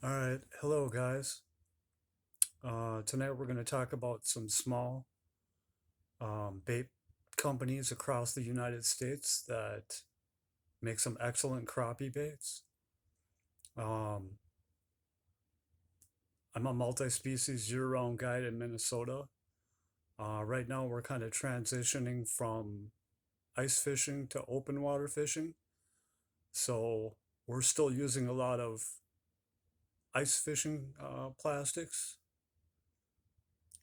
All right, hello guys. Tonight we're going to talk about some small bait companies across the United States that make some excellent crappie baits. Um, I'm a multi-species year-round guide in Minnesota. Right now we're kind of transitioning from ice fishing to open water fishing. So we're still using a lot of ice fishing plastics,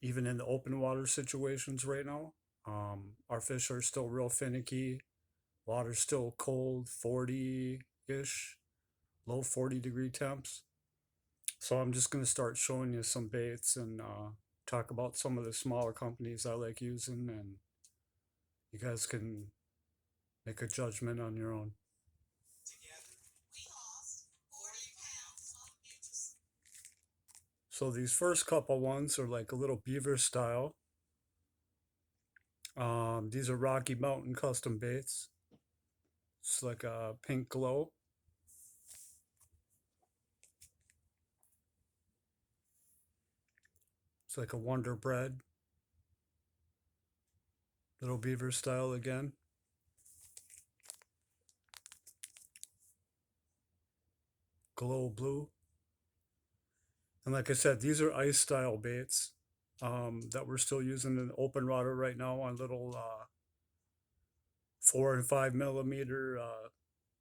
even in the open water situations right now. Our fish are still real finicky. Water's still cold, 40 ish, low 40-degree temps. So I'm just going to start showing you some baits and talk about some of the smaller companies I like using, and you guys can make a judgment on your own. So these first couple ones are like a little beaver style. These are Rocky Mountain custom baits. It's like a pink glow. It's like a Wonder Bread, little beaver style again. Glow blue. And like I said, these are ice style baits that we're still using in open water right now on little 4 and 5 millimeter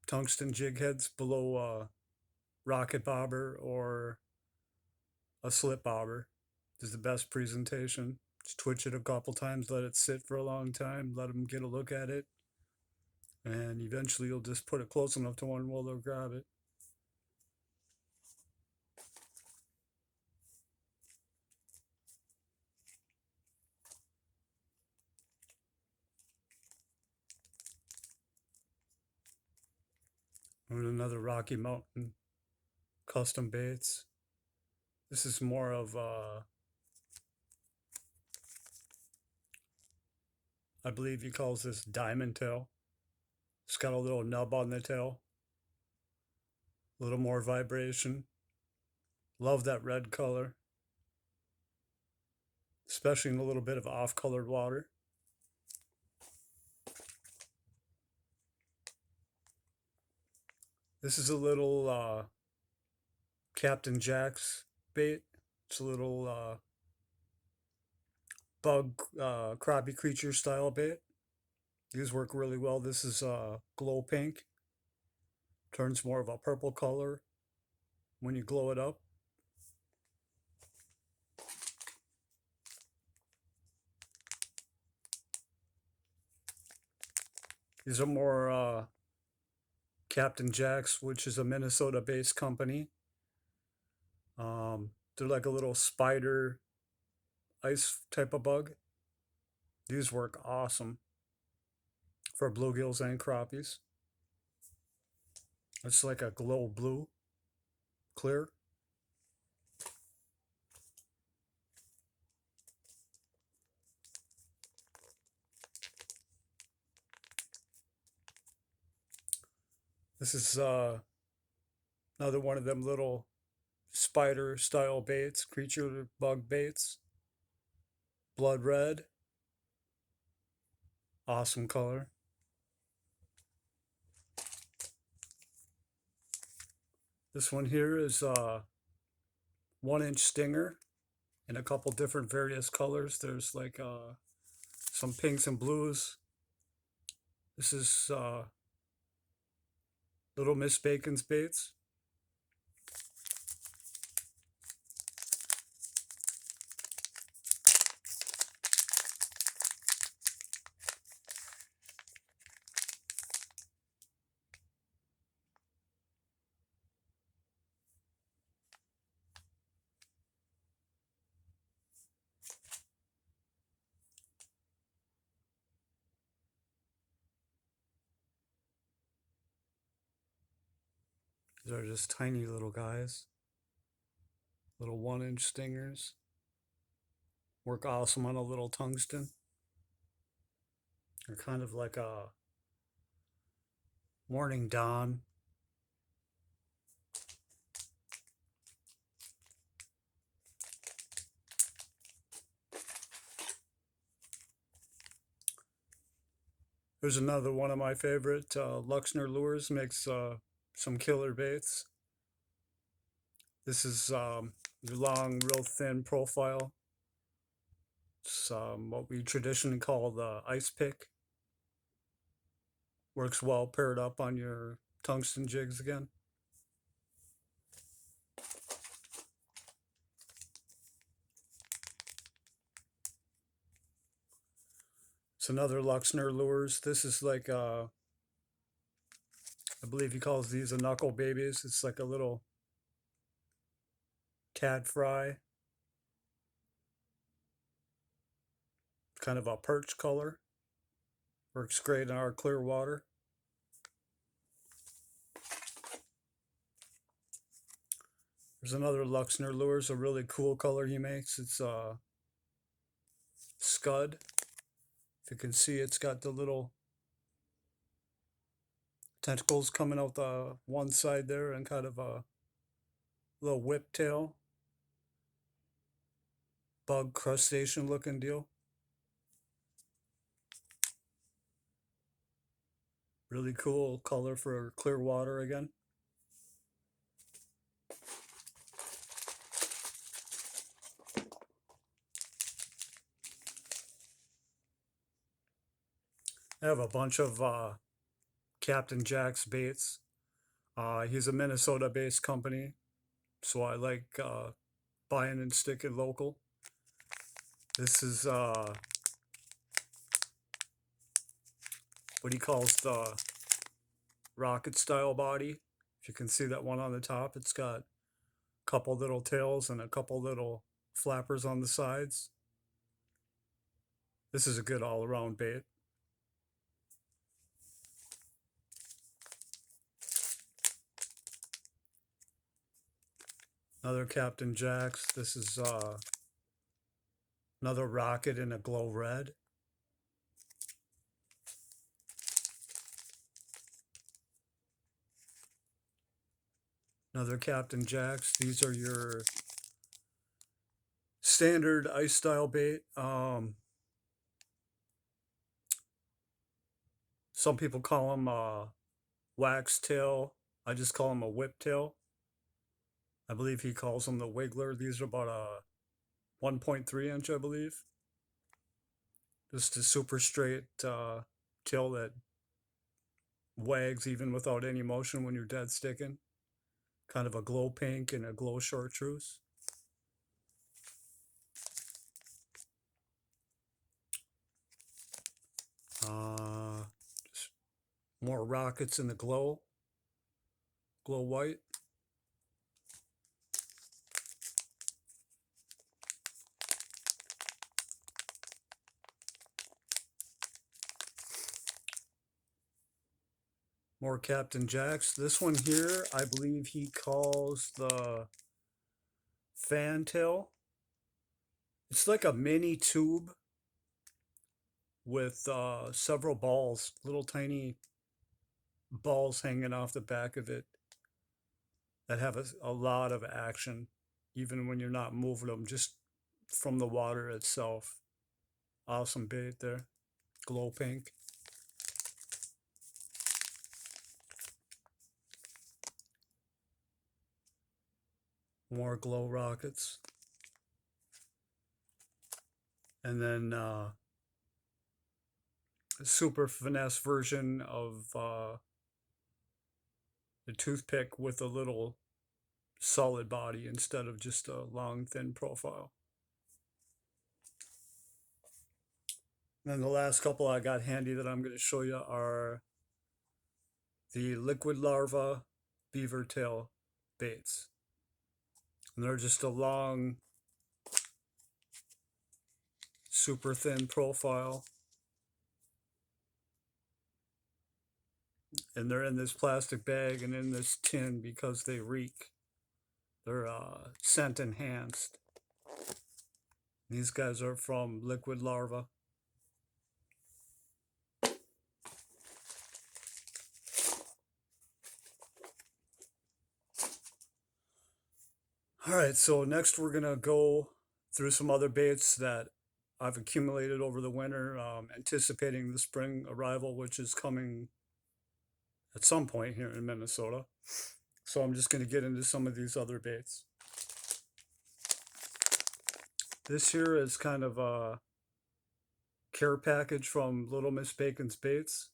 tungsten jig heads below a rocket bobber or a slip bobber. This is the best presentation. Just twitch it a couple times, let it sit for a long time, let them get a look at it, and eventually you'll just put it close enough to one where they'll grab it. And another Rocky Mountain custom baits. This is more of I believe he calls this diamond tail. It's got a little nub on the tail, a little more vibration. Love that red color, especially in a little bit of off colored water. This is a little Captain Jack's bait. It's a little bug crappie creature style bait. These work really well. This is glow pink. Turns more of a purple color when you glow it up. These are more Captain Jack's, which is a Minnesota based company. They're like a little spider ice type of bug. These work awesome for bluegills and crappies. It's like a glow blue, clear. This is another one of them little spider style baits, creature bug baits. Blood red, awesome color. This one here is 1 inch stinger in a couple different various colors. There's like some pinks and blues. This is Little Miss Bacon's baits. These are just tiny little guys, little 1 inch stingers. Work awesome on a little tungsten. They're kind of like a morning dawn. Here's another one of my favorite. Luxner Lures makes some killer baits. This is long, real thin profile. It's what we traditionally call the ice pick. Works well paired up on your tungsten jigs again. It's another Luxner Lures. This is like, I believe he calls these a knuckle babies. It's like a little cat fry. Kind of a perch color. Works great in our clear water. There's another Luxner Lures, a really cool color he makes. It's scud. If you can see, it's got the little tentacles coming out the one side there and kind of a little whip tail. Bug crustacean looking deal. Really cool color for clear water again. I have a bunch of Captain Jack's baits. He's a Minnesota-based company, so I like buying and sticking local. This is what he calls the rocket style body. If you can see that one on the top, it's got a couple little tails and a couple little flappers on the sides. This is a good all-around bait. Another Captain Jack's. This is another rocket in a glow red. Another Captain Jack's. These are your standard ice style bait. Some people call them wax tail. I just call them a whip tail. I believe he calls them the wiggler. These are about a 1.3 inch, I believe. Just a super straight tail that wags even without any motion when you're dead sticking. Kind of a glow pink and a glow chartreuse. Just more rockets in the glow white. More Captain Jack's. This one here, I believe he calls the fantail. It's like a mini tube with several balls, little tiny balls hanging off the back of it that have a lot of action, even when you're not moving them, just from the water itself. Awesome bait there. Glow pink. More glow rockets. And then a super finesse version of the toothpick with a little solid body instead of just a long, thin profile. And then the last couple I got handy that I'm going to show you are the liquid larva beaver tail baits. And they're just a long, super thin profile. And they're in this plastic bag and in this tin because they reek. They're scent enhanced. These guys are from Liquid Larva. All right, so next we're gonna go through some other baits that I've accumulated over the winter, anticipating the spring arrival, which is coming at some point here in Minnesota. So I'm just going to get into some of these other baits. This here is kind of a care package from Little Miss Bacon's Baits.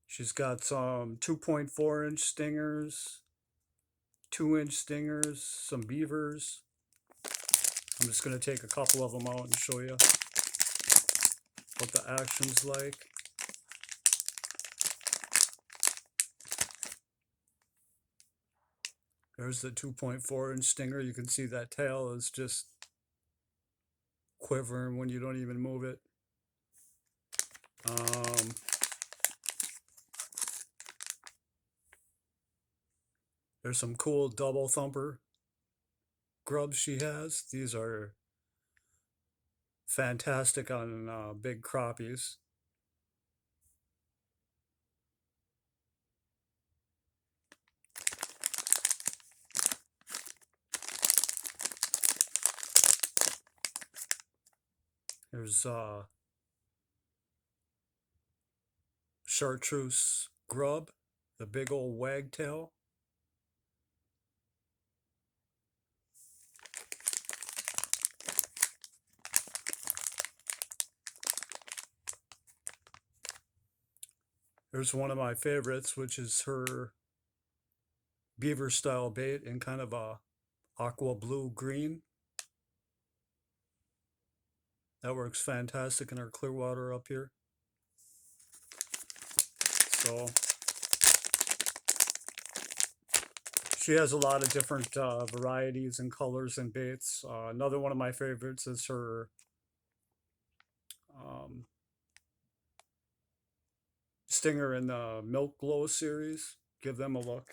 She's got some 2.4-inch stingers, 2-inch stingers, some beavers. I'm just going to take a couple of them out and show you what the action's like. There's the 2.4-inch stinger. You can see that tail is just quivering when you don't even move it. There's some cool double thumper grubs she has. These are fantastic on big crappies. There's chartreuse grub, the big old wagtail. There's one of my favorites, which is her beaver style bait in kind of a aqua blue green. That works fantastic in our clear water up here. So she has a lot of different varieties and colors and baits. Another one of my favorites is her stinger in the Milk Glow series. Give them a look.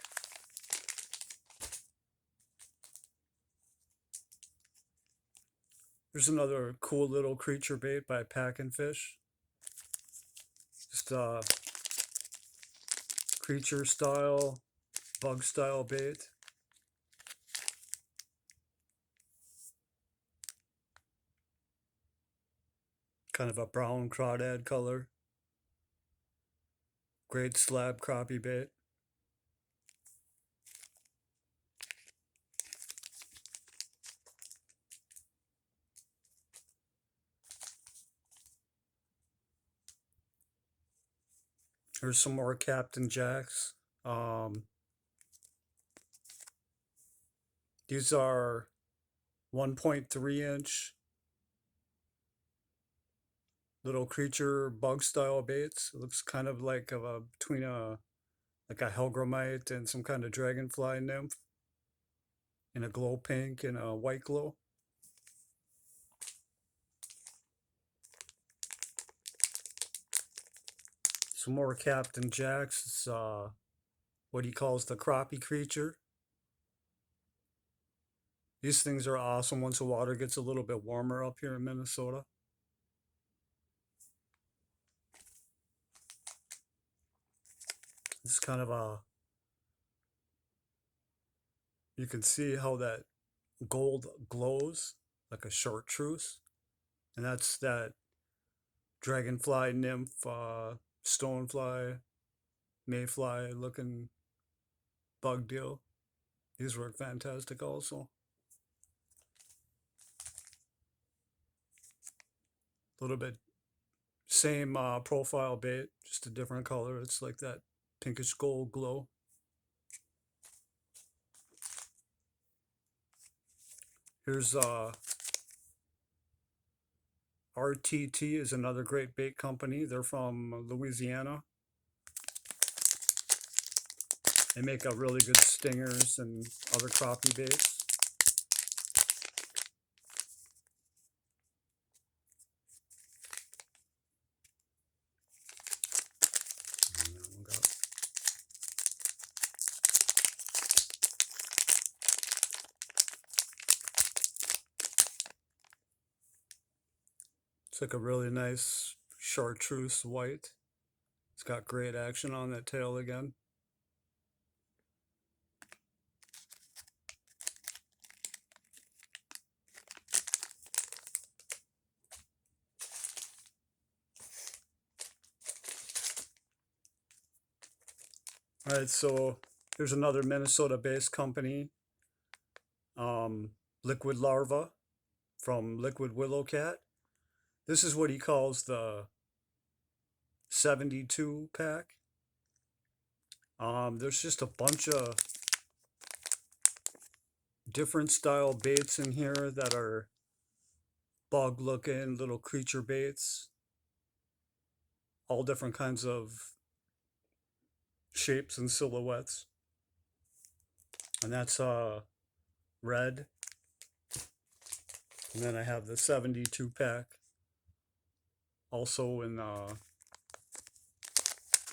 There's another cool little creature bait by Pack and Fish. Just creature style, bug style bait. Kind of a brown crawdad color. Great slab crappie bait. Here's some more Captain Jacks. These are 1.3-inch little creature bug style baits. It looks kind of like between a hellgrammite and some kind of dragonfly nymph in a glow pink and a white glow. Some more Captain Jacks. It's what he calls the crappie creature. These things are awesome once the water gets a little bit warmer up here in Minnesota. It's kind of you can see how that gold glows like a chartreuse. And that's that dragonfly nymph, stonefly, mayfly looking bug deal. These work fantastic also. A little bit same profile bait, just a different color. It's like that pinkish gold glow. Here's RTT is another great bait company. They're from Louisiana. They make a really good stingers and other crappie baits. It's like a really nice chartreuse white. It's got great action on that tail again. All right, so here's another Minnesota-based company, Liquid Larva from Liquid Willow Cat. This is what he calls the 72 pack. There's just a bunch of different style baits in here that are bug looking little creature baits, all different kinds of shapes and silhouettes. And that's red. And then I have the 72 pack, also in